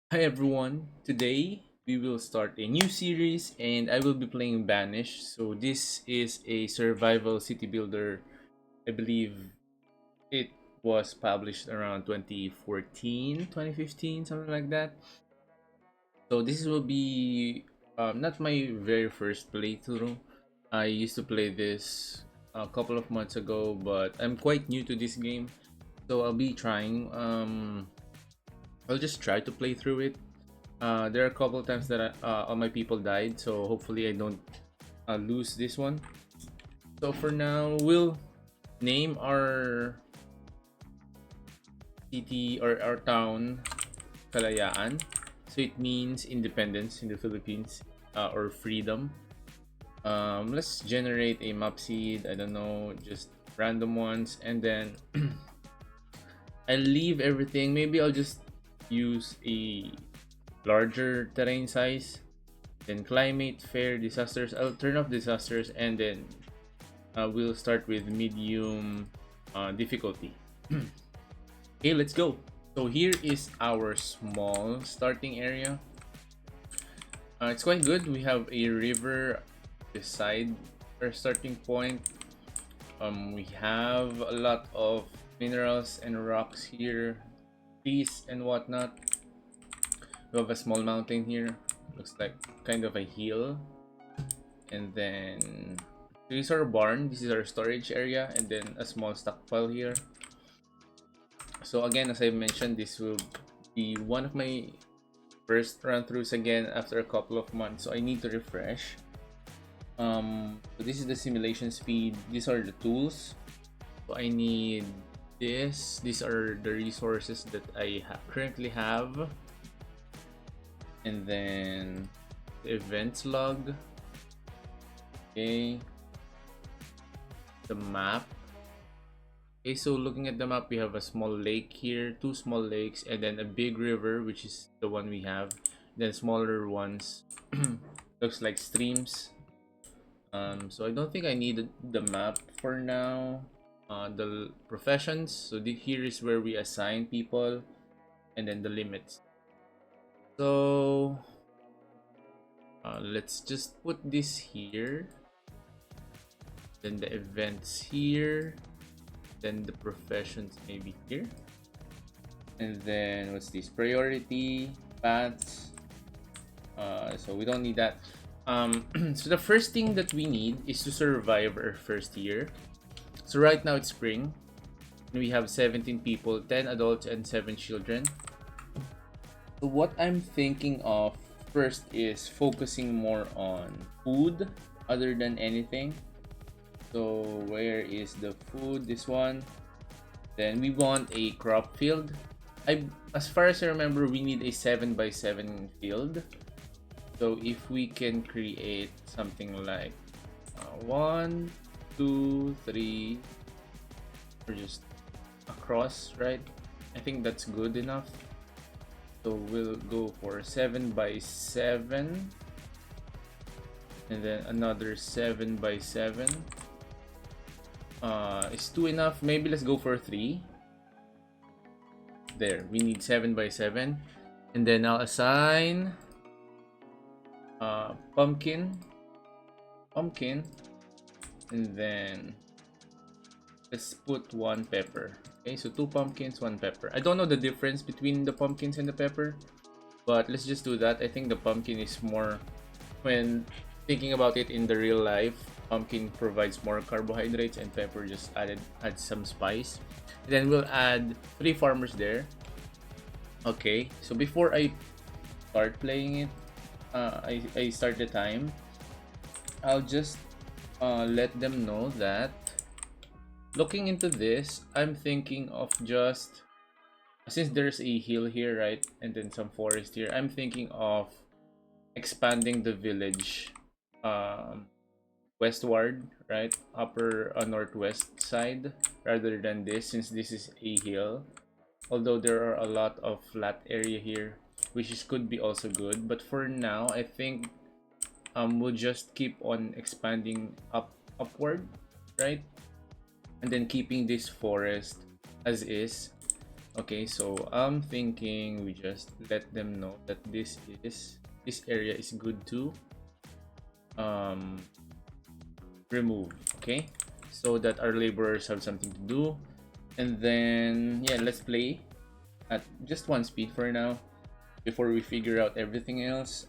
Hi everyone, today we will start a new series and I will be playing Banished. So this is a survival city builder. I believe it was published around 2014, 2015, something like that. So this will be not my very first playthrough. I used to play this a couple of months ago, but I'm quite new to this game. So I'll be trying. I'll just try to play through it. There are a couple of times that all my people died, so hopefully I don't lose this one. So for now, we'll name our city or our town Kalayaan. So it means independence in the Philippines or freedom. Let's generate a map seed. I don't know, just random ones, and then I'll leave everything. Maybe I'll just use a larger terrain size. Then climate, fair, disasters. I'll turn off disasters and then we'll start with medium difficulty. Okay, let's go. So here is our small starting area. It's quite good. We have a river beside our starting point. We have a lot of minerals and rocks here, trees and whatnot. We have a small mountain here. Looks like kind of a hill. And then this is our barn. This is our storage area, and then a small stockpile here. So again, as I mentioned, this will be one of my first run-throughs again after a couple of months. So I need to refresh. So this is the simulation speed. These are the tools. So I need this. These are the resources that I currently have. And then the events log. Okay. The map. Okay, so looking at the map, we have a small lake here, two small lakes, and then a big river, which is the one we have. Then smaller ones, looks like streams. So I don't think I need the map for now. The professions. So here is where we assign people, and then the limits. So let's just put this here. Then the events here. Then the professions maybe here. And then what's this? Priority, paths. So we don't need that. So the first thing that we need is to survive our first year. So right now it's spring. And we have 17 people, 10 adults and 7 children. So what I'm thinking of first is focusing more on food other than anything. So where is the food? This one. Then we want a crop field. As far as I remember, we need a 7x7 field. So if we can create something like 1, 2, 3, or just across, right? I think that's good enough. So we'll go for 7x7, and then another 7x7. Is 2 enough? Maybe let's go for 3. There, we need 7x7, and then I'll assign pumpkin, and then let's put 1 pepper. Okay, so 2 pumpkins, 1 pepper. I don't know the difference between the pumpkins and the pepper, but let's just do that. I think the pumpkin is more, when thinking about it in the real life, pumpkin provides more carbohydrates and pepper just adds some spice. And then we'll add 3 farmers there. Okay, so before I start playing it, I start the time. I'll just let them know that looking into this, I'm thinking of just, since there's a hill here, right, and then some forest here, I'm thinking of expanding the village westward, right, upper northwest side, rather than this, since this is a hill. Although there are a lot of flat area here, which could be also good, but for now I think we'll just keep on expanding upward, right, and then keeping this forest as is. Okay, so I'm thinking we just let them know that this area is good to um remove, okay, so that our laborers have something to do. And then yeah, let's play at just one speed for now before we figure out everything else.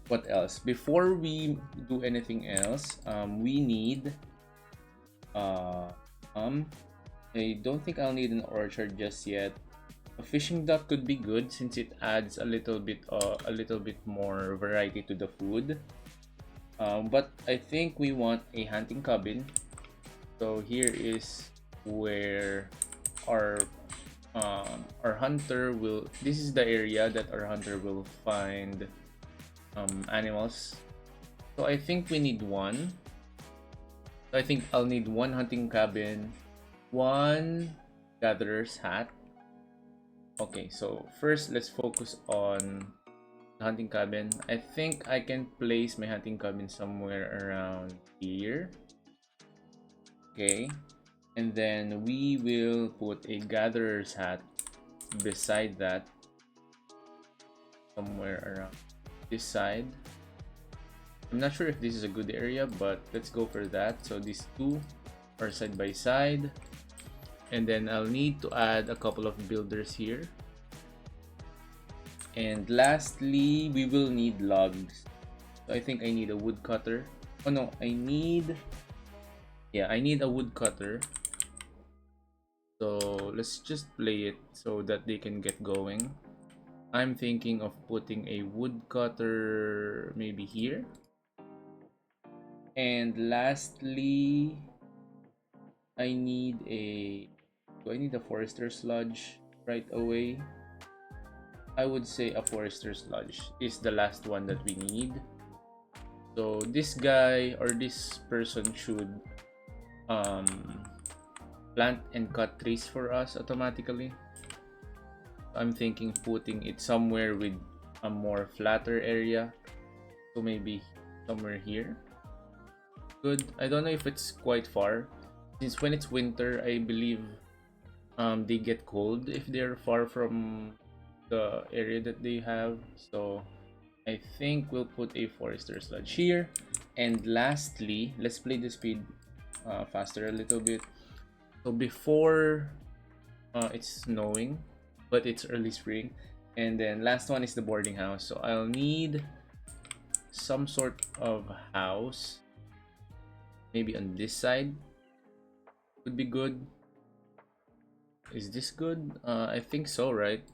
What else before we do anything else? We need I don't think I'll need an orchard just yet. A fishing dock could be good since it adds a little bit more variety to the food. But I think we want a hunting cabin. So here is where our hunter will. This is the area that our hunter will find animals. So I think we need one. So I think I'll need one hunting cabin, one gatherer's hat. Okay, so first let's focus on the hunting cabin. I think I can place my hunting cabin somewhere around here. Okay, and then we will put a gatherer's hat beside that, somewhere around this side. I'm not sure if this is a good area, but let's go for that. So these two are side by side. And then I'll need to add a couple of builders here. And lastly, we will need logs. So I think I need a woodcutter. Oh no, I need a woodcutter. So let's just play it so that they can get going. I'm thinking of putting a woodcutter maybe here. And lastly, do I need a forester's lodge right away? I would say a forester's lodge is the last one that we need. So this guy or this person should plant and cut trees for us automatically. I'm thinking putting it somewhere with a more flatter area. So maybe somewhere here. Good. I don't know if it's quite far. Since when it's winter, I believe they get cold if they're far from the area that they have. So I think we'll put a forester's lodge here. And lastly, let's play the speed faster a little bit. So before it's snowing, but it's early spring. And then last one is the boarding house. So I'll need some sort of house. Maybe on this side would be good. Is this good? I think so, right?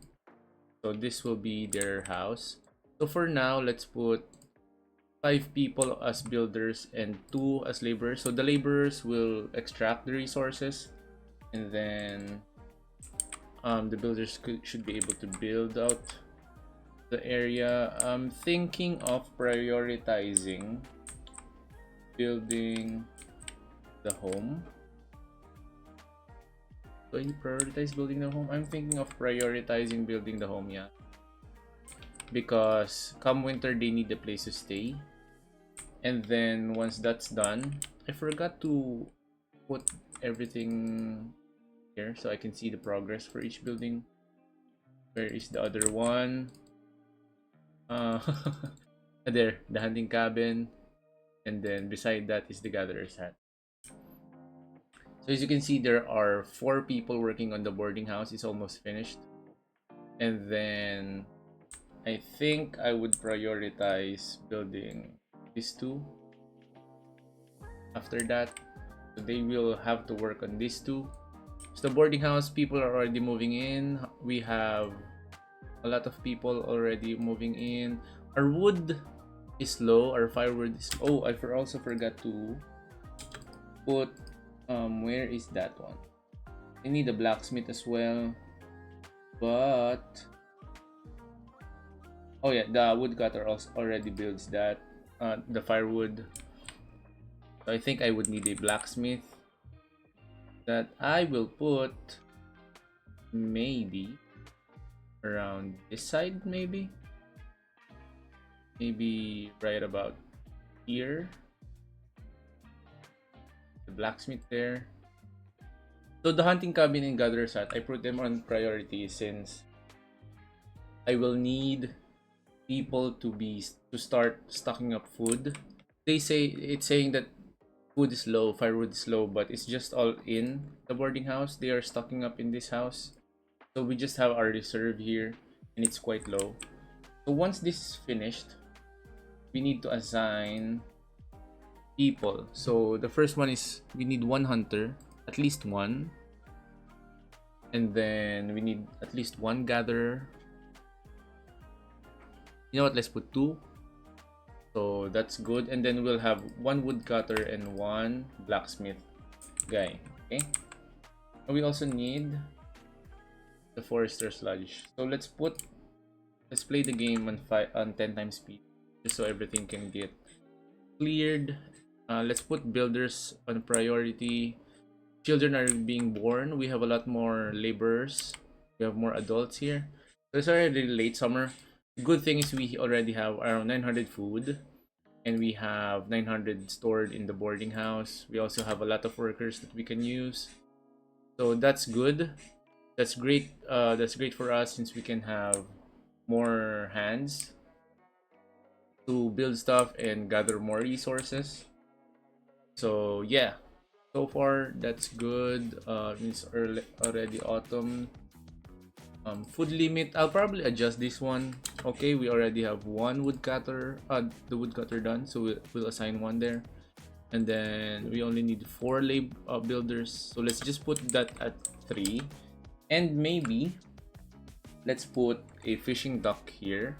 So this will be their house. So for now, let's put 5 people as builders and 2 as laborers. So the laborers will extract the resources, and then the builders should be able to build out the area. I'm thinking of prioritizing building the home. Do I prioritize building the home? I'm thinking of prioritizing building the home, yeah. Because come winter, they need a place to stay. And then once that's done, I forgot to put everything here so I can see the progress for each building. Where is the other one? There, the hunting cabin. And then beside that is the gatherer's hat. So as you can see, there are 4 people working on the boarding house. It's almost finished. And then I think I would prioritize building these 2 after that. So they will have to work on these 2. So the boarding house, people are already moving in. We have a lot of people already moving in. Our wood is low. Our firewood is... Oh, I also forgot to put... where is that one? I need a blacksmith as well. But... Oh yeah, the woodcutter also already builds that. The firewood. So I think I would need a blacksmith. That I will put... maybe... around this side, maybe? Maybe right about here. The blacksmith there. So the hunting cabin and gatherer's hut, I put them on priority since I will need people to start stocking up food. They say it's saying that food is low, firewood is low, but it's just all in the boarding house. They are stocking up in this house. So we just have our reserve here and it's quite low. So once this is finished, we need to assign people. So the first one is we need one hunter, at least one. And then we need at least one gatherer. You know what, let's put two. So that's good. And then we'll have one woodcutter and one blacksmith guy. Okay. And we also need the forester's lodge. So let's play the game on 10 times speed, just so everything can get cleared. Let's put builders on priority. Children are being born. We have a lot more laborers. We have more adults here. So it's already late summer. Good thing is we already have around 900 food, and we have 900 stored in the boarding house. We also have a lot of workers that we can use. So that's good. That's great. That's great for us since we can have more hands to build stuff and gather more resources. So yeah, so far that's good. It's already autumn. Food limit, I'll probably adjust this one. Okay, we already have one woodcutter, the woodcutter done, so we'll assign one there. And then we only need 4 builders, so let's just put that at 3. And maybe let's put a fishing dock here.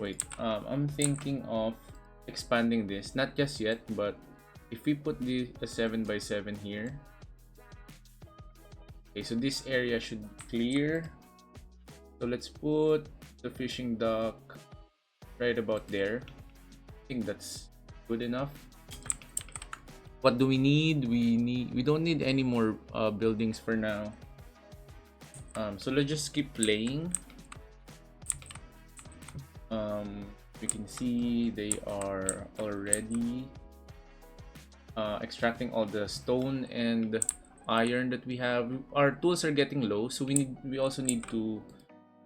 Wait, I'm thinking of expanding this, not just yet, but if we put a 7x7 here. Okay, so this area should clear. So let's put the fishing dock right about there. I think that's good enough. What do we need? We don't need any more buildings for now. So let's just keep playing. We can see they are already extracting all the stone and iron that we have. Our tools are getting low, so we also need to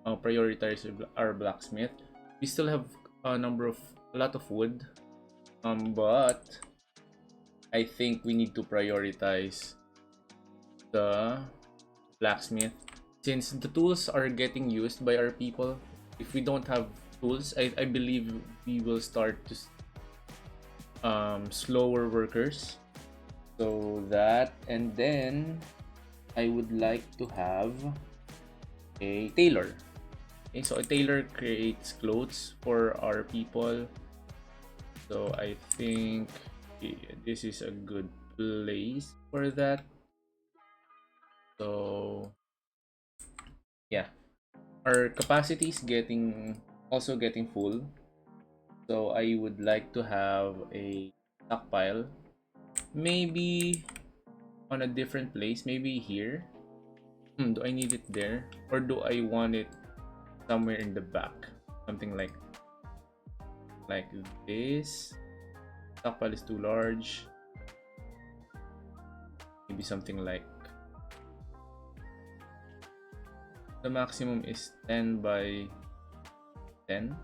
prioritize our blacksmith. We still have a lot of wood, but I think we need to prioritize the blacksmith since the tools are getting used by our people. If we don't have tools, I believe we will start to slower workers. So that, and then I would like to have a tailor. Okay, so a tailor creates clothes for our people. So I think this is a good place for that. So yeah, our capacity is also getting full. So I would like to have a stockpile. Maybe on a different place, maybe here. Do I need it there, or do I want it somewhere in the back? Something like this. Stockpile is too large. Maybe something like the maximum is 10 by 10.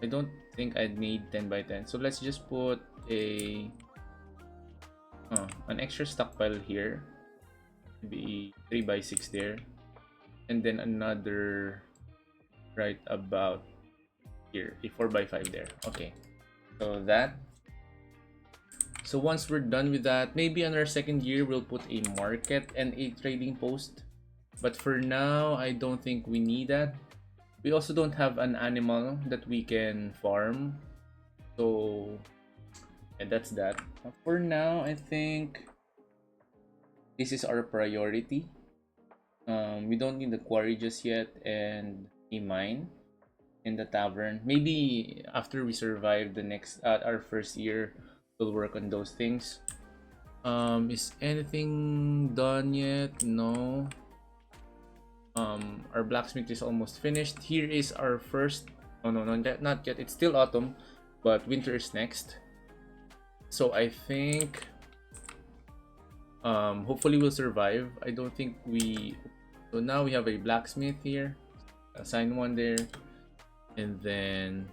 I don't think I'd need 10 by 10, so let's just put an extra stockpile here, maybe 3 by 6 there, and then another right about here, a 4 by 5 there. Okay, so once we're done with that, maybe on our second year we'll put a market and a trading post, but for now I don't think we need that. We also don't have an animal that we can farm, so and that's that. For now, I think this is our priority. We don't need the quarry just yet, and a mine in the tavern. Maybe after we survive our first year, we'll work on those things. Is anything done yet? No. Our blacksmith is almost finished. Here is our first. Oh no, not yet. It's still autumn, but winter is next. So I think hopefully we'll survive. I don't think we. So now we have a blacksmith here, assign one there, and then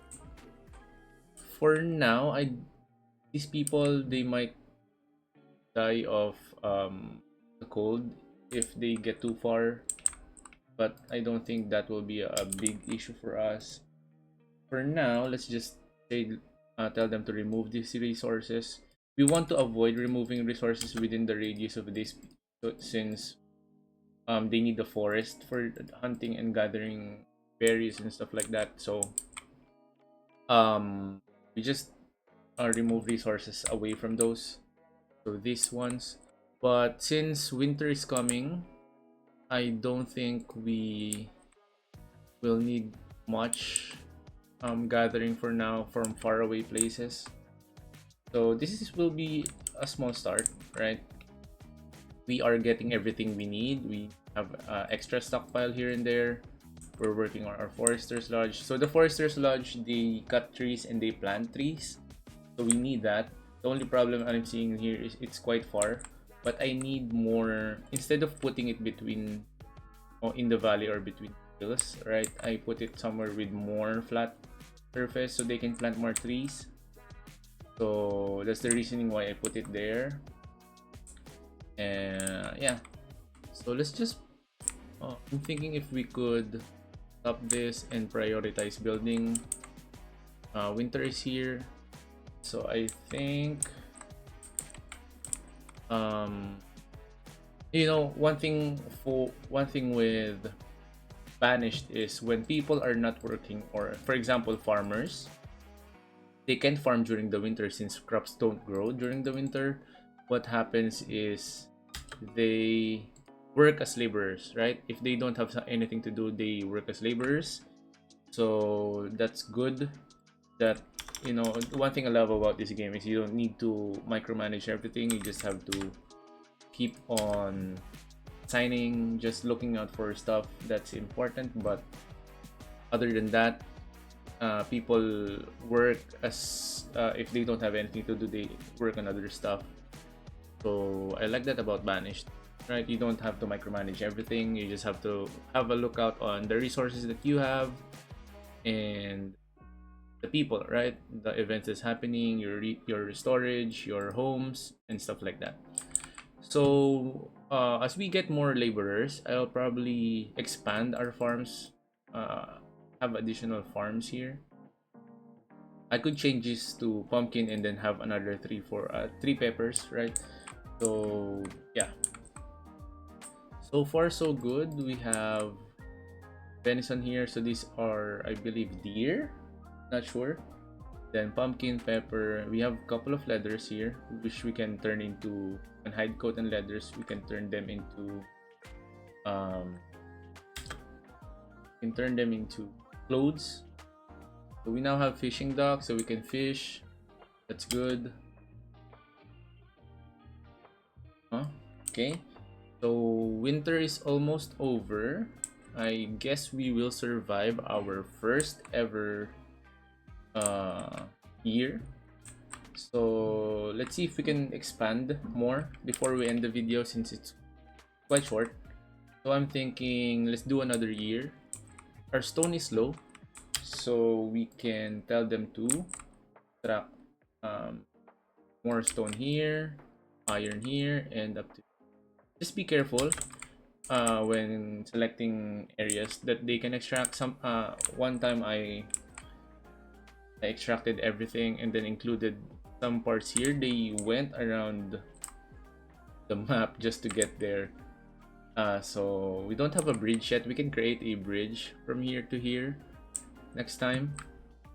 for now, these people, they might die of the cold if they get too far, but I don't think that will be a big issue for us. For now, let's just say tell them to remove these resources. We want to avoid removing resources within the radius of this, since they need the forest for hunting and gathering berries and stuff like that. So we just remove resources away from those, so these ones. But since winter is coming, I don't think we will need much gathering for now from faraway places. So will be a small start, right? We are getting everything we need. We have extra stockpile here and there. We're working on our forester's lodge. So the forester's lodge, they cut trees and they plant trees, so we need that. The only problem I'm seeing here is it's quite far, but I need more. Instead of putting it between in the valley or between hills, right, I put it somewhere with more flat surface so they can plant more trees. So that's the reasoning why I put it there. And yeah, so let's just I'm thinking if we could stop this and prioritize building. Winter is here, so I think you know, one thing with Banished is when people are not working, or for example farmers, they can't farm during the winter since crops don't grow during the winter. What happens is they work as laborers, right? If they don't have anything to do, they work as laborers. So that's good. That, you know, one thing I love about this game is you don't need to micromanage everything. You just have to keep on signing, just looking out for stuff that's important. But other than that, people work as if they don't have anything to do, they work on other stuff. So I like that about Banished, right? You don't have to micromanage everything. You just have to have a lookout on the resources that you have and the people, right? The events that's happening, your storage, your homes, and stuff like that. So as we get more laborers, I'll probably expand our farms, have additional farms here. I could change this to pumpkin and then have another three peppers, right? So yeah, so far so good. We have venison here, so these are, I believe, deer, not sure. Then pumpkin, pepper. We have a couple of leathers here which we can turn into, and hide coat and leathers, we can turn them into clothes. So we now have fishing docks, so we can fish. That's good. Okay, so winter is almost over. I guess we will survive our first ever year. So let's see if we can expand more before we end the video, since it's quite short. So I'm thinking let's do another year. Our stone is low, so we can tell them to track more stone here, iron here, and up to. Just be careful when selecting areas that they can extract some. One time I extracted everything and then included some parts here. They went around the map just to get there. So we don't have a bridge yet. We can create a bridge from here to here next time.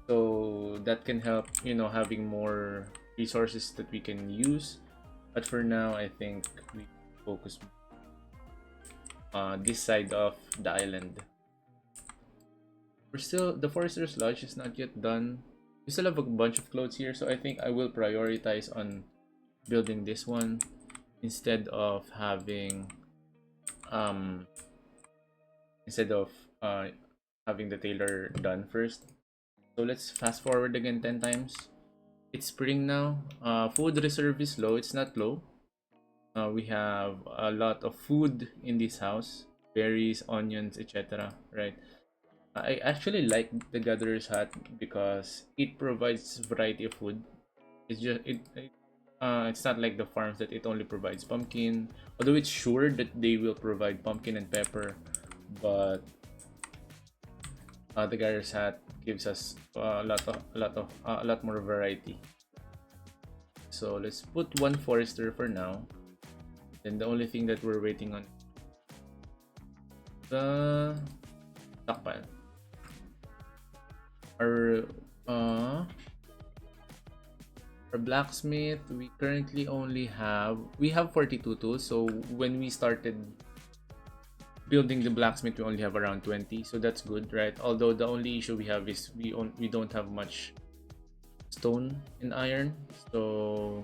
So that can help, you know, having more resources that we can use. But for now, I think we focus this side of the island. The Forester's Lodge is not yet done. We still have a bunch of clothes here, so I think I will prioritize on building this one instead of having having the tailor done first. So let's fast forward again 10 times. It's spring now. Food reserve is low. It's not low. We have a lot of food in this house, berries, onions, etc. Right. I actually like the gatherer's hut because it provides variety of food. It's just it's not like the farms that it only provides pumpkin. Although it's sure that they will provide pumpkin and pepper, but the gatherer's hut gives us a lot more variety. So let's put one forester for now. Then the only thing that we're waiting on the stockpile. Our uh our blacksmith, we currently only have 42 tools. So when we started building the blacksmith, we only have around 20. So that's good, right? Although the only issue we have is we don't have much stone and iron. So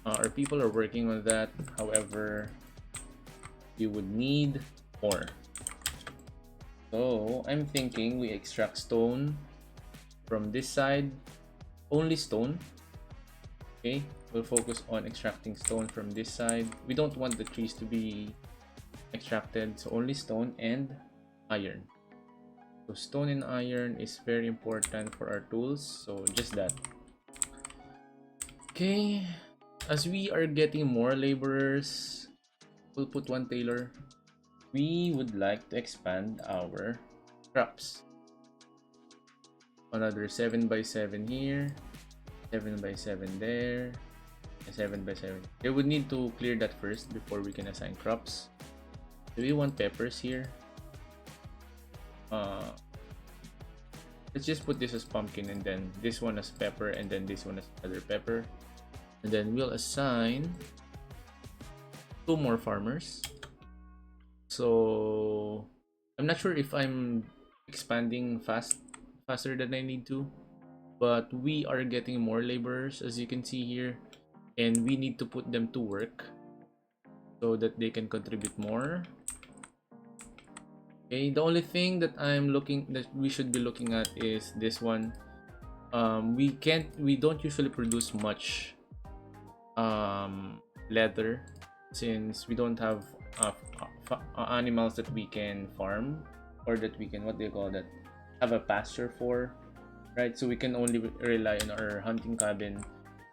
our people are working on that. However, we would need more. So I'm thinking we extract stone from this side, only stone. Okay, we'll focus on extracting stone from this side. We don't want the trees to be extracted, so only stone and iron. So stone and iron is very important for our tools, so just that. Okay, as we are getting more laborers, we'll put one tailor. We would like to expand our crops. Another 7x7 here, 7x7 there, 7x7. They would need to clear that first before we can assign crops. Do we want peppers here? Let's just put this as pumpkin, and then this one as pepper, and then this one as other pepper. And then we'll assign 2 more farmers. So I'm not sure if I'm expanding faster than I need to, but we are getting more laborers, as you can see here, and we need to put them to work so that they can contribute more. Okay, the only thing that we should be looking at is this one. We don't usually produce much leather since we don't have animals that we can farm, or that we can, what do you call that, have a pasture for, right? So we can only rely on our hunting cabin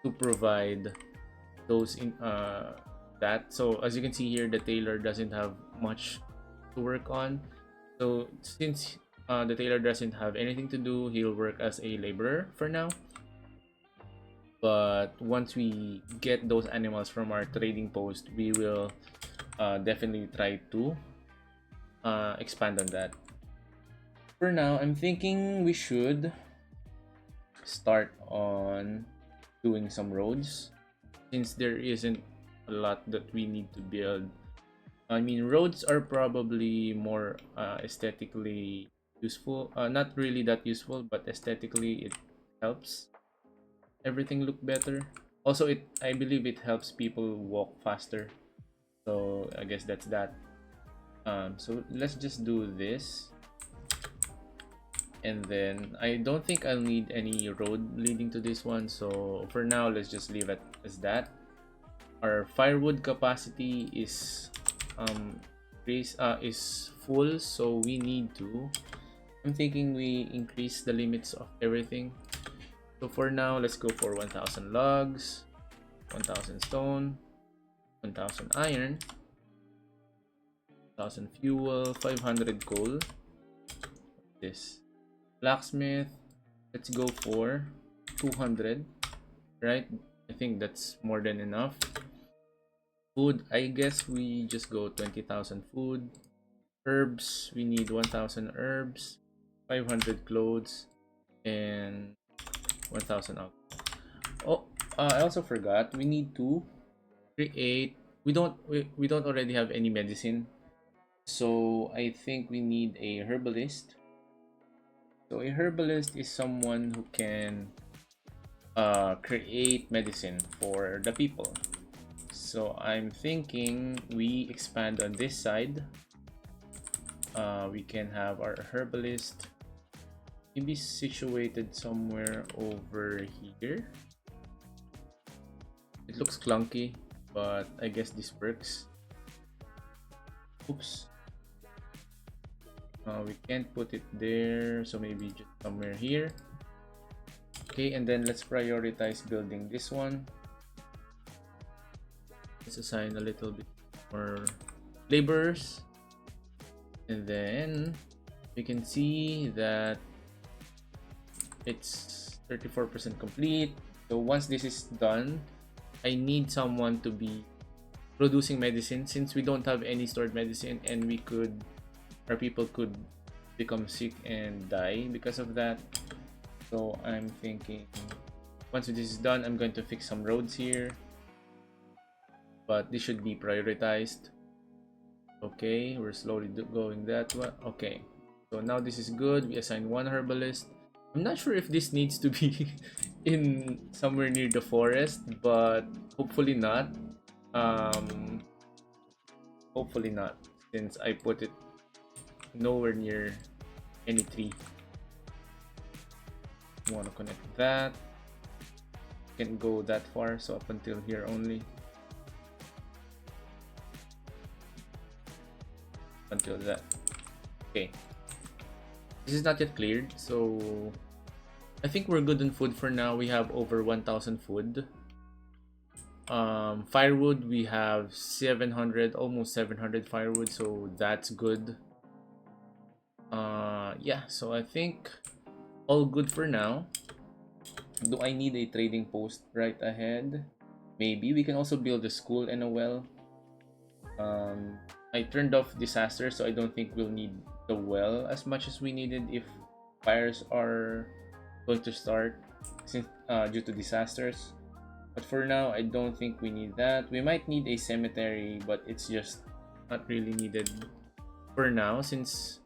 to provide those in that. So as you can see here, the tailor doesn't have much to work on. So since the tailor doesn't have anything to do, he'll work as a laborer for now. But once we get those animals from our trading post, we will definitely try to expand on that. For now, I'm thinking we should start on doing some roads, since there isn't a lot that we need to build. I mean, roads are probably more aesthetically useful. Not really that useful, but aesthetically it helps everything look better. Also, I believe it helps people walk faster. So I guess that's that. So let's just do this. And then I don't think I'll need any road leading to this one. So for now, let's just leave it as that. Our firewood capacity is full, so we need to, I'm thinking we increase the limits of everything. So for now, let's go for 1000 logs, 1000 stone, 1000 iron, 1000 fuel, 500 coal. This blacksmith, let's go for 200, right? I think that's more than enough. Food, I guess we just go 20,000 food. Herbs, we need 1000 herbs, 500 clothes, and 1000 out. Oh, I also forgot, we need to create, we don't already have any medicine, so I think we need a herbalist. So a herbalist is someone who can create medicine for the people. So I'm thinking we expand on this side. We can have our herbalist maybe situated somewhere over here. It looks clunky, but I guess this works. Oops. We can't put it there, so maybe just somewhere here. Okay, and then let's prioritize building this one. Let's assign a little bit more laborers. And then we can see that it's 34% complete. So once this is done, I need someone to be producing medicine, since we don't have any stored medicine, and our people could become sick and die because of that. So I'm thinking once this is done, I'm going to fix some roads here, but this should be prioritized. Okay, we're slowly going that way. Okay, so now this is good. We assign one herbalist. I'm not sure if this needs to be in somewhere near the forest, but hopefully not. Hopefully not, since I put it nowhere near any tree. I want to connect that. Can't go that far, so up until here only. Until that. Okay. This is not yet cleared, so I think we're good on food for now. We have over 1,000 food. Firewood, we have 700, almost 700 firewood, so that's good. Yeah, so I think all good for now. Do I need a trading post right ahead? Maybe. We can also build a school and a well. I turned off disaster, so I don't think we'll need the well as much as we needed if fires are going to start, since due to disasters. But for now, I don't think we need that. We might need a cemetery, but it's just not really needed for now, since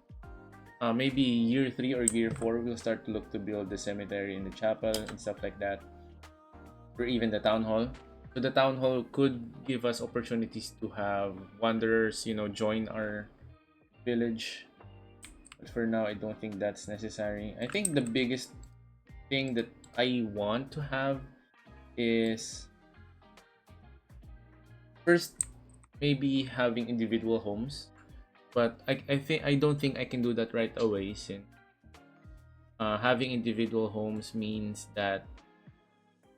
maybe year 3 or year 4 we'll start to look to build the cemetery and the chapel and stuff like that, or even the town hall. So the town hall could give us opportunities to have wanderers, join our village. But for now, I don't think that's necessary. I think the biggest thing that I want to have is first maybe having individual homes, but I don't think I can do that right away, since having individual homes means that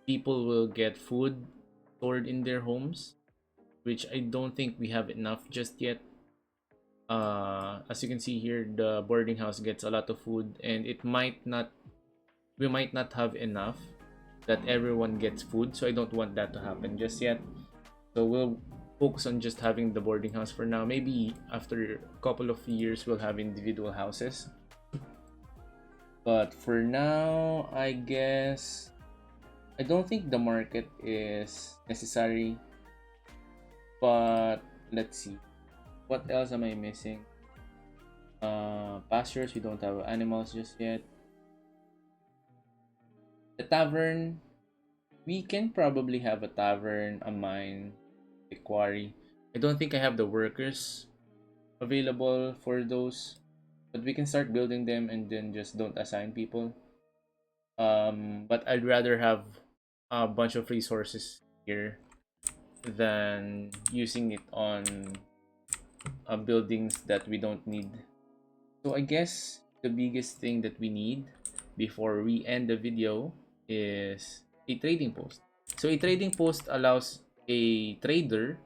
people will get food stored in their homes, which I don't think we have enough just yet. As you can see here, the boarding house gets a lot of food, and we might not have enough that everyone gets food, so I don't want that to happen just yet. So we'll focus on just having the boarding house for now. Maybe after a couple of years we'll have individual houses, but for now I guess I don't think the market is necessary. But let's see, what else am I missing? Pastures, we don't have animals just yet. The tavern, we can probably have a tavern, a mine, a quarry. I don't think I have the workers available for those, but we can start building them and then just don't assign people. But I'd rather have a bunch of resources here than using it on buildings that we don't need. So I guess the biggest thing that we need before we end the video is a trading post. So a trading post allows a trader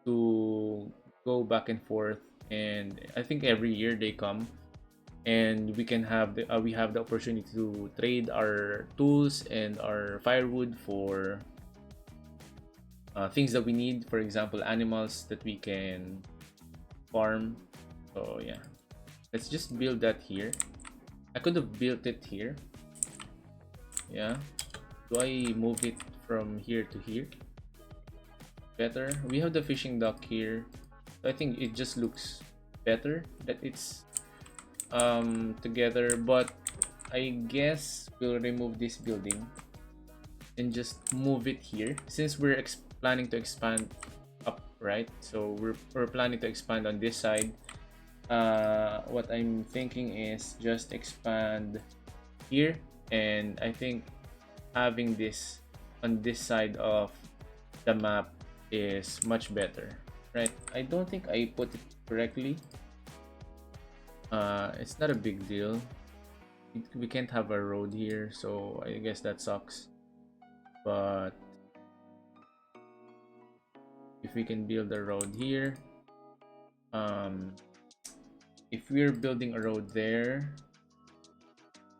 to go back and forth, and I think every year they come, and we can have we have the opportunity to trade our tools and our firewood for things that we need. For example, animals that we can farm. So yeah, let's just build that here. I could have built it here. Yeah, do I move it from here to here? Better. We have the fishing dock here, so I think it just looks better that it's together. But I guess we'll remove this building and just move it here, since we're planning to expand up, right? So we're planning to expand on this side. What I'm thinking is just expand here, and I think having this on this side of the map is much better, right? I don't think I put it correctly. It's not a big deal. We can't have a road here, so I guess that sucks. But if we can build a road here, um, if we're building a road there,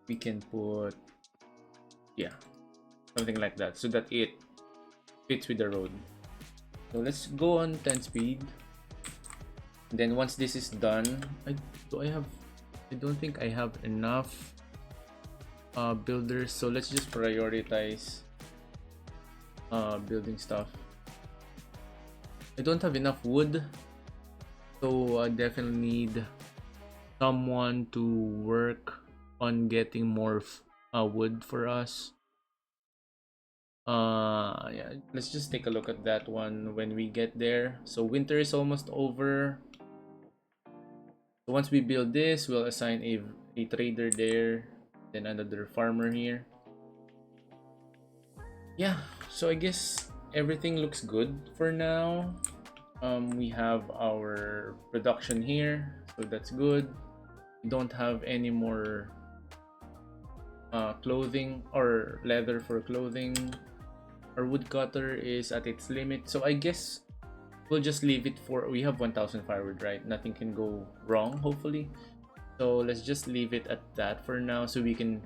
we can put, yeah, something like that, so that it fits with the road. So let's go on 10 speed. Then once this is done, I don't think I have enough builders, so let's just prioritize building stuff. I don't have enough wood, so I definitely need someone to work on getting more wood for us. Yeah, let's just take a look at that one when we get there. So winter is almost over. So once we build this, we'll assign a trader there, then another farmer here. Yeah, so I guess everything looks good for now. We have our production here, so that's good. We don't have any more clothing or leather for clothing. Our woodcutter is at its limit, so I guess we'll just leave it for, we have 1000 firewood, right? Nothing can go wrong, hopefully. So let's just leave it at that for now, so we can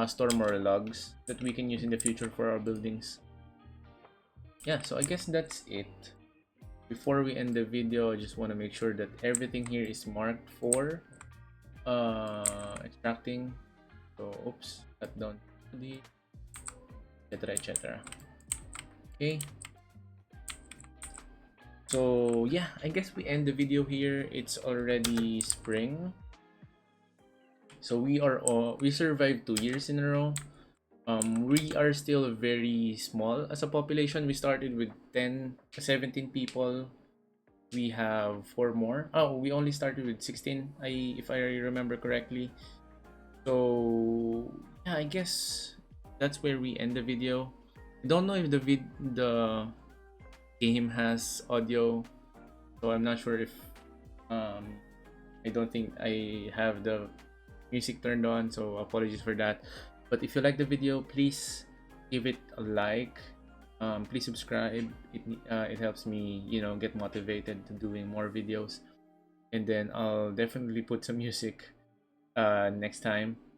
store more logs that we can use in the future for our buildings. Yeah, so I guess that's it. Before we end the video, I just want to make sure that everything here is marked for extracting. So oops, cut down the etc, etc. Okay, so yeah, I guess we end the video here. It's already spring, so we survived 2 years in a row. We are still very small as a population. We started with 17 people. We have 4 more. Oh, we only started with 16, if I remember correctly. So yeah, I guess that's where we end the video. I don't know if the game has audio, so I'm not sure if I don't think I have the music turned on, so apologies for that. But if you like the video, please give it a like. Please subscribe. It helps me, get motivated to doing more videos. And then I'll definitely put some music next time.